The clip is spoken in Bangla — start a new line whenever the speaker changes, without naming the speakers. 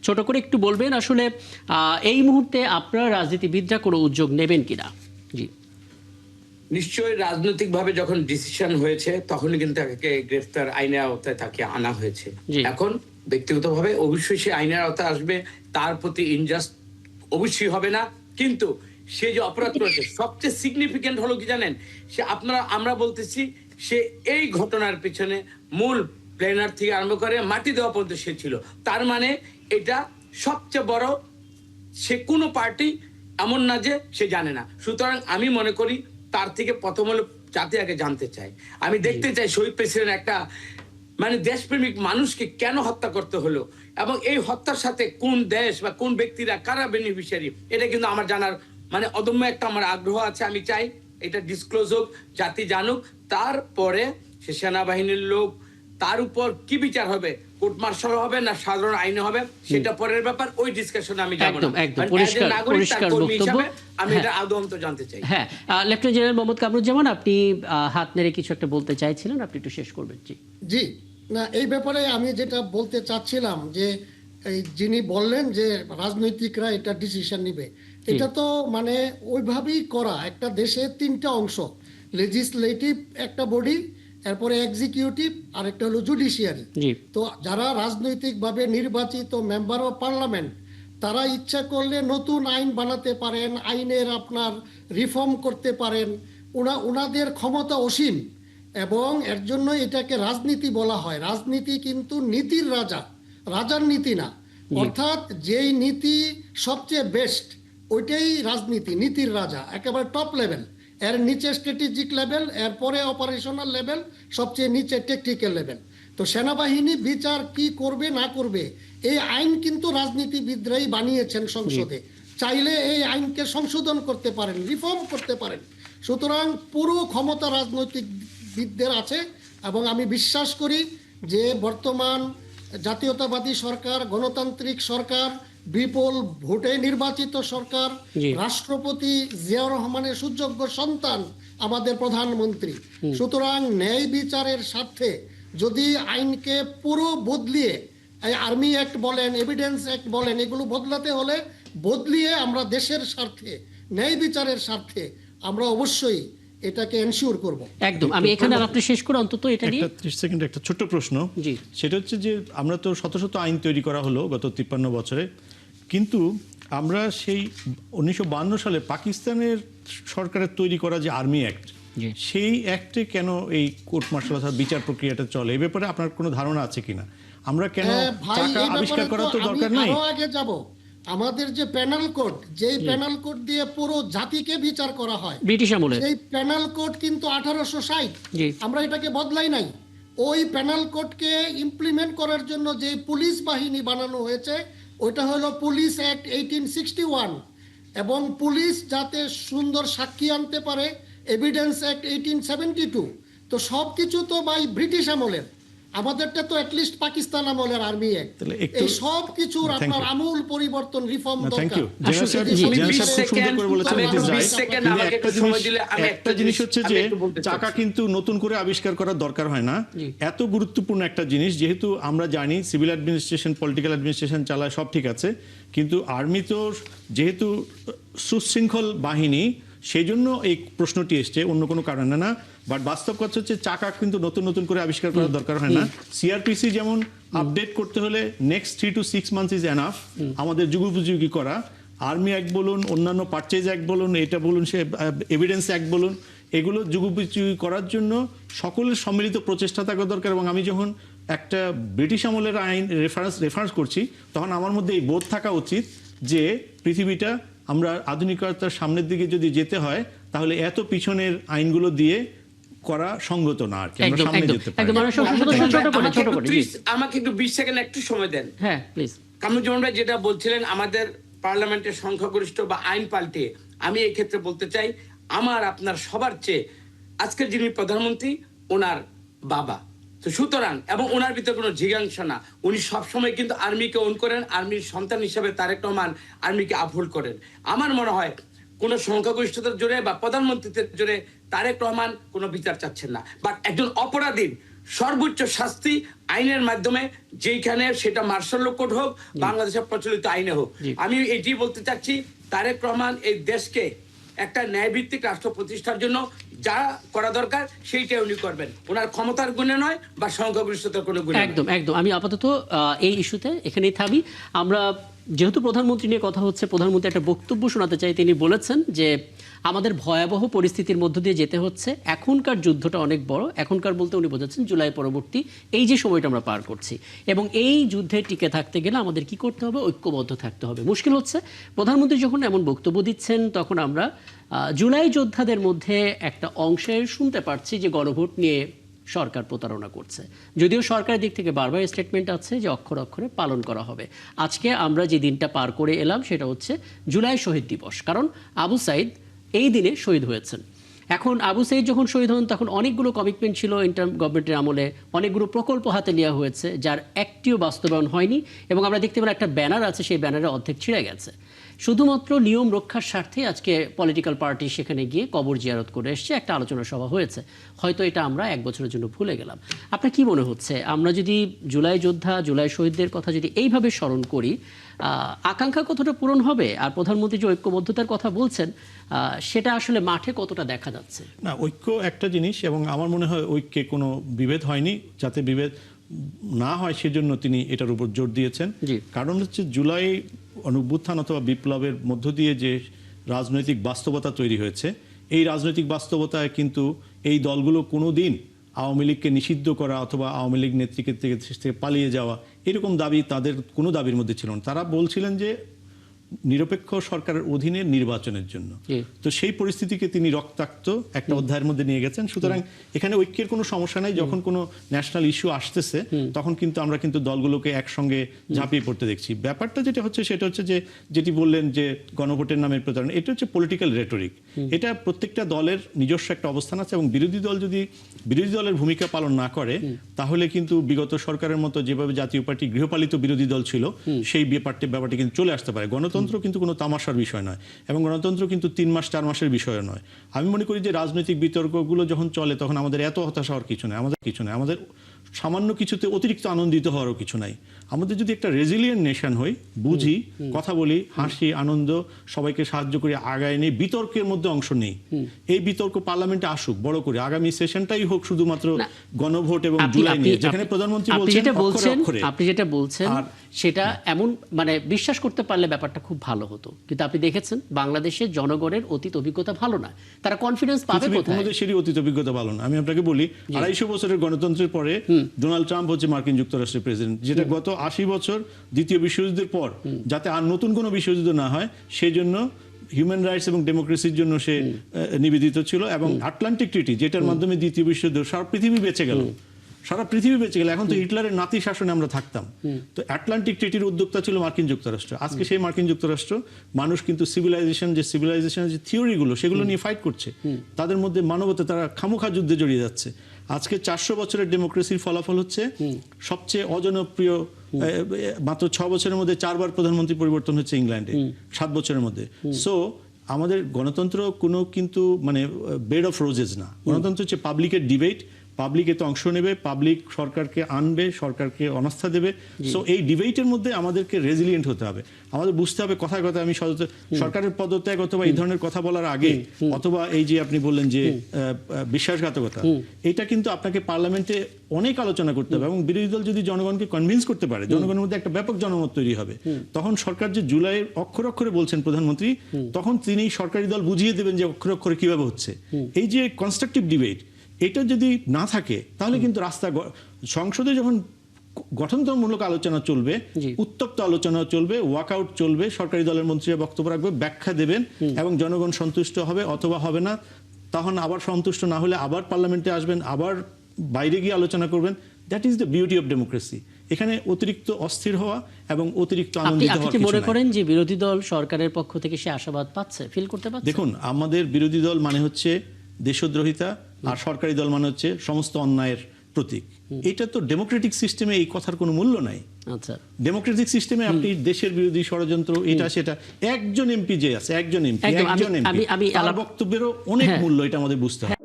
ছোট করে একটু বলবেন আসলে এই মুহূর্তে আপনারা রাজনীতিবিদরা কোনো উদ্যোগ নেবেন কিনা? জি,
নিশ্চয়ই রাজনৈতিকভাবে যখন ডিসিশন হয়েছে তখনই কিন্তু তাকে গ্রেফতার আইনের আওতায় তাকে আনা হয়েছে। এখন ব্যক্তিগতভাবে অবশ্যই সে আইনের আওতায় আসবে, তার প্রতি ইনজাস্ট অবশ্যই হবে না, কিন্তু সে যে অপরাধ করেছে সবচেয়ে সিগনিফিকেন্ট হলো কি জানেন, সে আমরা বলতেছি সে এই ঘটনার পিছনে মূল প্ল্যানার থেকে আরম্ভ করে মাটি দেওয়া পর্যন্ত সে ছিল। তার মানে এটা সবচেয়ে বড়, সে কোনো পার্টি এমন না যে সে জানে না। সুতরাং আমি মনে করি তার থেকে প্রথম হলো জাতি আগে জানতে চাই, আমি দেখতে চাই শহীদ প্রেসিডেন্ট একটা মানে দেশপ্রেমিক মানুষকে কেন হত্যা করতে হলো এবং এই হত্যার সাথে কোন দেশ বা কোন ব্যক্তিরা কারা বেনিফিশিয়ারি, এটা কিন্তু আমার জানার মানে অদম্য একটা আমার আগ্রহ আছে। আমি চাই এটা ডিসক্লোজ হোক, জাতি জানুক, তারপরে সে সেনাবাহিনীর লোক, তার উপর কি বিচার হবে, কোর্ট মার্শাল হবে না সাধারণ আইনে হবে সেটা পরের ব্যাপার, ওই ডিসকাশনে আমি যাব না।
পরিষ্কার বক্তব্য,
আমি এটা আদৌ জানতে চাই।
হ্যাঁ, লেফটেন্যান্ট জেনারেল মোহাম্মদ কামরুজ্জামান, আপনি হাত নেড়ে কিছু একটা বলতে চাইছিলেন, আপনি একটু শেষ করবেন। জি
জি, না এই ব্যাপারে আমি যেটা বলতে চাচ্ছিলাম যে এই যিনি বললেন যে রাজনৈতিকরা এটা ডিসিশন নিবে, এটা তো মানে ওইভাবেই করা। একটা দেশে তিনটা অংশ, লেজিসলেটিভ একটা বডি, এরপরে এক্সিকিউটিভ, আর একটা হলো জুডিশিয়ারি। তো যারা রাজনৈতিকভাবে নির্বাচিত মেম্বার অফ পার্লামেন্ট, তারা ইচ্ছা করলে নতুন আইন বানাতে পারেন, আইনের আপনার রিফর্ম করতে পারেন, ওনাদের ক্ষমতা অসীম। এবং এর জন্য এটাকে রাজনীতি বলা হয়। রাজনীতি কিন্তু নীতির রাজা, রাজার নীতি না। অর্থাৎ যেই নীতি সবচেয়ে বেস্ট ওইটাই রাজনীতি, নীতির রাজা, একেবারে টপ লেভেল। এর নিচে স্ট্র্যাটেজিক লেভেল, এরপরে অপারেশনাল লেভেল, সবচেয়ে নিচে টেকনিক্যাল লেভেল। তো সেনাবাহিনী বিচার কি করবে না করবে এই আইন কিন্তু রাজনীতিবিদরাই বানিয়েছেন সংসদে। চাইলে এই আইনকে সংশোধন করতে পারেন, রিফর্ম করতে পারেন। সুতরাং পুরো ক্ষমতা রাজনৈতিকবিদদের আছে। এবং আমি বিশ্বাস করি যে বর্তমান জাতীয়তাবাদী সরকার, গণতান্ত্রিক সরকার, বিপুল ভোটে নির্বাচিত সরকার, রাষ্ট্রপতি জিয়াউর রহমানের সুযোগ্য সন্তান আমাদের প্রধানমন্ত্রী। সুতরাং ন্যায় বিচারের স্বার্থে যদি আইনকে পুরো বদলিয়ে, আর্মি অ্যাক্ট বলেন, এভিডেন্স অ্যাক্ট বলেন, এগুলো বদলাতে হলে বদলিয়ে আমরা দেশের স্বার্থে, ন্যায় বিচারের স্বার্থে আমরা অবশ্যই এটাকে এনশিওর করব।
একদম। আমি এখানে আপনি শেষ করে অন্তত এটা নিয়ে
30 সেকেন্ড একটা ছোট প্রশ্ন। সেটা হচ্ছে যে আমরা তো শত শত আইন তৈরি করা হলো গত 53 বছরে, কিন্তু আমরা সেই 1952 সালে পাকিস্তানের সরকারের তৈরি করা যে আর্মি অ্যাক্ট, সেই অ্যাক্টে কেন এই কোর্ট মার্শাল অর্থাৎ বিচার প্রক্রিয়াটা চলে, এই ব্যাপারে আপনার কোনো ধারণা আছে কিনা? আমরা কেন টাকা আবিষ্কার করা তো দরকার নাই?
আগে যাব, আমাদের যে প্যানাল কোড, যেই প্যানাল কোড দিয়ে পুরো জাতিকে বিচার করা হয়
ব্রিটিশ আমলে,
সেই প্যানাল কোড কিন্তু 1860, আমরা এটাকে বদলাই নাই। ওই প্যানাল কোডকে ইমপ্লিমেন্ট করার জন্য যে পুলিশ বাহিনী বানানো হয়েছে ওইটা হলো পুলিশ অ্যাক্ট 1861। এবং পুলিশ যাতে সুন্দর সাক্ষী আনতে পারে, এভিডেন্স অ্যাক্ট 1872। তো সব কিছু তো ভাই ব্রিটিশ আমলের, আমাদেরটা তো অ্যাটলিস্ট পাকিস্তান আমলের আর্মি অ্যাক্ট। এই সব কিছুর আপনার আমূল পরিবর্তন, রিফর্ম দরকার।
একটা জিনিস হচ্ছে যে চাকা কিন্তু নতুন করে আবিষ্কার করার দরকার হয় না। এত গুরুত্বপূর্ণ একটা জিনিস, যেহেতু আমরা জানি সিভিল অ্যাডমিনিস্ট্রেশন, পলিটিক্যাল অ্যাডমিনিস্ট্রেশন চালায়, সব ঠিক আছে, কিন্তু আর্মি তো যেহেতু সুশৃঙ্খল বাহিনী, সেই জন্য এই প্রশ্নটি এসছে, অন্য কোনো কারণে না। বাট বাস্তব কথা হচ্ছে চাকা কিন্তু নতুন নতুন করে আবিষ্কার করার দরকার হয় না। সিআরপিসি যেমন আপডেট করতে হলে next 3 to 6 months is enough আমাদের যুগোপযোগী করা। আর্মি অ্যাক্ট বলুন, অন্যান্য পারচেজ অ্যাক্ট বলুন, এটা বলুন, সে এভিডেন্স অ্যাক্ট বলুন, এগুলো যুগোপযোগী করার জন্য সকলের সম্মিলিত প্রচেষ্টা থাকা দরকার। এবং আমি যখন একটা ব্রিটিশ আমলের আইন রেফারেন্স করছি, তখন আমার মধ্যে এই বোধ থাকা উচিত যে পৃথিবীটা আমরা আধুনিকতার সামনের দিকে যদি যেতে হয়, তাহলে এত পিছনের আইনগুলো দিয়ে করা সঙ্গত না। আর কি আমরা সামনে যেতে পারি।
আমাকে একটু 20 সেকেন্ড একটু সময় দেন।
হ্যাঁ প্লিজ।
কামরুজ্জামান ভাই যেটা বলছিলেন আমাদের পার্লামেন্টের সংখ্যাগরিষ্ঠ বা আইন পাল্টে, আমি এই ক্ষেত্রে বলতে চাই আমার আপনার সবার চেয়ে আজকের যিনি প্রধানমন্ত্রী ওনার বাবা, তো সুতরাং এবং ওনার ভিতরে কোনো জিজ্ঞাসা না, উনি সবসময় কিন্তু আর্মিকে ওন করেন, আর্মির সন্তান হিসাবে তারেক রহমান আর্মিকে আপহোল্ড করেন। আমার মনে হয় কোন সংখ্যাগরিষ্ঠতার জোরে বা প্রধানমন্ত্রীদের জোরে তারেক রহমান কোনো বিচার চাচ্ছেন না, বাট একজন অপরাধীর সর্বোচ্চ শাস্তি আইনের মাধ্যমে, যেখানে সেটা মার্শাল ল কোড হোক, বাংলাদেশের প্রচলিত আইনে হোক। আমি এটি বলতে চাচ্ছি, তারেক রহমান এই দেশকে একটা ন্যায়ভিত্তিক রাষ্ট্র প্রতিষ্ঠার জন্য যা করা দরকার সেইটাই উনি করবেন, ওনার ক্ষমতার গুণে নয় বা সংখ্যাগরিষ্ঠতার কোনো গুণে।
একদম একদম। আমি আপাতত এই ইস্যুতে এখানেই থামি। আমরা যেহেতু প্রধানমন্ত্রী নিয়ে কথা হচ্ছে, প্রধানমন্ত্রী একটা বক্তব্য শোনাতে চাই। তিনি বলেছেন যে আমাদের ভয়াবহ পরিস্থিতির মধ্য দিয়ে যেতে হচ্ছে, এখনকার যুদ্ধটা অনেক বড়। এখনকার বলতে উনি বোঝাচ্ছেন জুলাই পরবর্তী এই যে সময়টা আমরা পার করছি, এবং এই যুদ্ধে টিকে থাকতে গেলে আমাদের কি করতে হবে? ঐক্যবদ্ধ থাকতে হবে। মুশকিল হচ্ছে প্রধানমন্ত্রী যখন এমন বক্তব্য দিচ্ছেন, তখন আমরা জুলাই যোদ্ধাদের মধ্যে একটা অংশের শুনতে পারছি যে গণভোট নিয়ে সরকার প্রতারণা করছে। যদিও সরকারের দিক থেকে বারবার স্টেটমেন্ট আছে যে অক্ষরে অক্ষরে পালন করা হবে। আজকে আমরা যে দিনটা পার করে এলাম সেটা হচ্ছে জুলাই শহীদ দিবস, কারণ আবু সাইদ এই দিনে শহীদ হয়েছেন। এখন আবু সাইদ যখন শহীদ হন, তখন অনেকগুলো কমিটমেন্ট ছিল ইন্টারিম গভর্নমেন্টের আমলে, অনেকগুলো প্রকল্প হাতে নেওয়া হয়েছে যার একটিও বাস্তবায়ন হয়নি। এবং আমরা দেখতে পেলাম একটা ব্যানার আছে, সেই ব্যানারের অর্ধেক ছিঁড়ে গেছে। শুধুমাত্র নিয়ম রক্ষার স্বার্থে আজকে পলিটিক্যাল পার্টি সেখানে গিয়ে কবর জিয়ারত করে এসছে, একটা আলোচনা সভা হয়েছে। হয়তো এটা আমরা এক বছরের জন্য ভুলে গেলাম। আপনার কি মনে হচ্ছে, আমরা যদি জুলাই যোদ্ধা, জুলাই শহীদদের কথা যদি এইভাবে স্মরণ করি, আকাঙ্ক্ষা কতটা পূরণ হবে? আর প্রধানমন্ত্রী যে ঐক্যবদ্ধতার কথা বলছেন, সেটা আসলে মাঠে কতটা দেখা যাচ্ছে?
না, ঐক্য একটা জিনিস, এবং আমার মনে হয় ঐক্যে কোনো বিভেদ হয়নি। যাতে বিভেদ না হয় সেজন্য তিনি এটার উপর জোর দিয়েছেন। কারণ হচ্ছে জুলাই অভ্যুত্থান অথবা বিপ্লবের মধ্য দিয়ে যে রাজনৈতিক বাস্তবতা তৈরি হয়েছে, এই রাজনৈতিক বাস্তবতায় কিন্তু এই দলগুলো কোনো দিন আওয়ামী লীগকে নিষিদ্ধ করা অথবা আওয়ামী লীগ নেত্রীকে থেকে পালিয়ে যাওয়া এরকম দাবি তাদের কোনো দাবির মধ্যে ছিল না। তারা বলছিলেন যে নিরপেক্ষ সরকারের অধীনে নির্বাচনের জন্য। তো সেই পরিস্থিতিকে তিনি রক্তাক্ত একটা অধ্যায়ের মধ্যে নিয়ে গেছেন। সুতরাং এখানে ঐক্যের কোনো সমস্যা নাই। যখন কোনো ন্যাশনাল ইস্যু আসতেছে, তখন কিন্তু আমরা কিন্তু দলগুলোকে একসঙ্গে ঝাঁপিয়ে পড়তে দেখছি। ব্যাপারটা যেটা হচ্ছে সেটা হচ্ছে যে, যেটি বললেন যে গণভোটের নামের প্রতারণা, এটা হচ্ছে পলিটিক্যাল রেটরিক। এটা প্রত্যেকটা দলের নিজস্ব একটা অবস্থান আছে, এবং বিরোধী দল যদি বিরোধী দলের ভূমিকা পালন না করে, তাহলে কিন্তু বিগত সরকারের মতো যেভাবে জাতীয় পার্টি গৃহপালিত বিরোধী দল ছিল, সেই ব্যাপারটি কিন্তু চলে আসতে পারে। গণতন্ত্র কিন্তু কোনো তামাশার বিষয় নয়, এবং গণতন্ত্র কিন্তু 3 মাস 4 মাসের বিষয় নয়। আমি মনে করি যে রাজনৈতিক বিতর্কগুলো যখন চলে, তখন আমাদের এত হতাশা হওয়ার কিছু নেই। আমাদের সামান্য কিছুতে অতিরিক্ত আনন্দিত হওয়ারও কিছু নাই। আমাদের যদি একটা রেজিলিয়েন্ট নেশন হই, বুঝি, কথা বলি, হাসি, আনন্দ, সবাইকে সাহায্য করি, আগায় নেই, বিতর্কের মধ্যে অংশ নেই। এই বিতর্ক পার্লামেন্টে আসুক বড় করে, আগামী সেশনটাই হোক শুধুমাত্র গণভোট এবং জুলাই নিয়ে, যেখানে প্রধানমন্ত্রী
আপনি যেটা বলছেন সেটা এমন মানে বিশ্বাস করতে পারলে ব্যাপারটা খুব ভালো হতো। কিন্তু আপনি দেখেছেন বাংলাদেশের জনগণের অতীত অভিজ্ঞতা ভালো না, তারা কনফিডেন্স পাবে কোথায়?
কোনো দেশেরই অতীত অভিজ্ঞতা ভালো না। আমি আপনাকে বলি, 250 বছরের গণতন্ত্রের পরে ডোনাল্ড ট্রাম্প হচ্ছে মার্কিন যুক্তরাষ্ট্রের প্রেসিডেন্ট, যেটা গত 80 বছর দ্বিতীয় বিশ্বযুদ্ধের পর যাতে আর নতুন কোনো বিশ্বযুদ্ধ না হয় সেই জন্য হিউম্যান রাইটস এবং ডেমোক্রেসির জন্য সে নিবেদিত ছিল। এবং আটলান্টিক ট্রিটি, যেটার মাধ্যমে দ্বিতীয় বিশ্বযুদ্ধ সারা পৃথিবী বেঁচে গেল। এখন তো হিটলারের নাতি শাসনে আমরা থাকতাম। তো আটলান্টিক ট্রিটির উদ্যোক্তা ছিল মার্কিন যুক্তরাষ্ট্র। আজকে সেই মার্কিন যুক্তরাষ্ট্র মানুষ কিন্তু সিভিলাইজেশনের যে থিওরিগুলো সেগুলো নিয়ে ফাইট করছে। তাদের মধ্যে মানবতা, তারা খামোখা যুদ্ধে জড়িয়ে যাচ্ছে। আজকে 400 বছরের ডেমোক্রেসির ফলাফল হচ্ছে সবচেয়ে অজনপ্রিয়, মাত্র 6 বছরের মধ্যে 4 বার প্রধানমন্ত্রী পরিবর্তন হচ্ছে ইংল্যান্ডে 7 বছরের মধ্যে। সো আমাদের গণতন্ত্র কোনো কিন্তু মানে বেড অফ রোজেস না। গণতন্ত্র হচ্ছে পাবলিকের ডিবেট, পাবলিক এতে অংশ নেবে, পাবলিক সরকারকে আনবে, সরকারকে অনাস্থা দেবে। সো এই ডিবেটের মধ্যে আমাদেরকে রেজিলিয়েন্ট হতে হবে। আমাদের বুঝতে হবে কথায় কথায় আমি সরকারের পদত্যাগ অথবা এই ধরনের কথা বলার আগে, অথবা এই যে আপনি বললেন যে বিশ্বাসঘাতকতা, এটা কিন্তু আপনাকে পার্লামেন্টে অনেক আলোচনা করতে হবে। এবং বিরোধী দল যদি জনগণকে কনভিন্স করতে পারে, জনগণের মধ্যে একটা ব্যাপক জনমত তৈরি হবে। তখন সরকার যে জুলাই অক্ষরে অক্ষরে বলছেন প্রধানমন্ত্রী, তখন তিনি সরকারি দল বুঝিয়ে দেবেন যে অক্ষরে অক্ষরে কিভাবে হচ্ছে। এই যে কনস্ট্রাকটিভ ডিবেট, এটা যদি না থাকে তাহলে কিন্তু সংসদে যখন গঠনমূলক আলোচনা চলবে, উত্তপ্ত আলোচনা চলবে, ওয়াকআউট চলবে, সরকারি দলের মন্ত্রীরা বক্তব্য রাখবে, ব্যাখ্যা দেবেন, এবং জনগণ সন্তুষ্ট হবে অথবা হবে না। তখন আবার সন্তুষ্ট না হলে আবার পার্লামেন্টে আসবেন, আবার বাইরে গিয়ে আলোচনা করবেন। That is the beauty of democracy. এখানে অতিরিক্ত অস্থির হওয়া এবং অতিরিক্ত আনন্দিত হওয়া কিছু নাই।
মনে করেন যে বিরোধী দল সরকারের পক্ষ থেকে সে আশাবাদ পাচ্ছে, ফিল করতে পারছে?
দেখুন, আমাদের বিরোধী দল মানে হচ্ছে দেশদ্রোহিতা, আর সরকারি দল মানে হচ্ছে সমস্ত অন্যায়ের প্রতীক। এটা তো ডেমোক্রেটিক সিস্টেমে এই কথার কোনো মূল্য নাই।
আচ্ছা,
ডেমোক্রেটিক সিস্টেমে আপনি দেশের বিরোধী ষড়যন্ত্র এটা সেটা, একজন এমপি যে আছে, একজন এমপি তার বক্তব্যেরও অনেক মূল্য, এটা আমাদের বুঝতে হবে।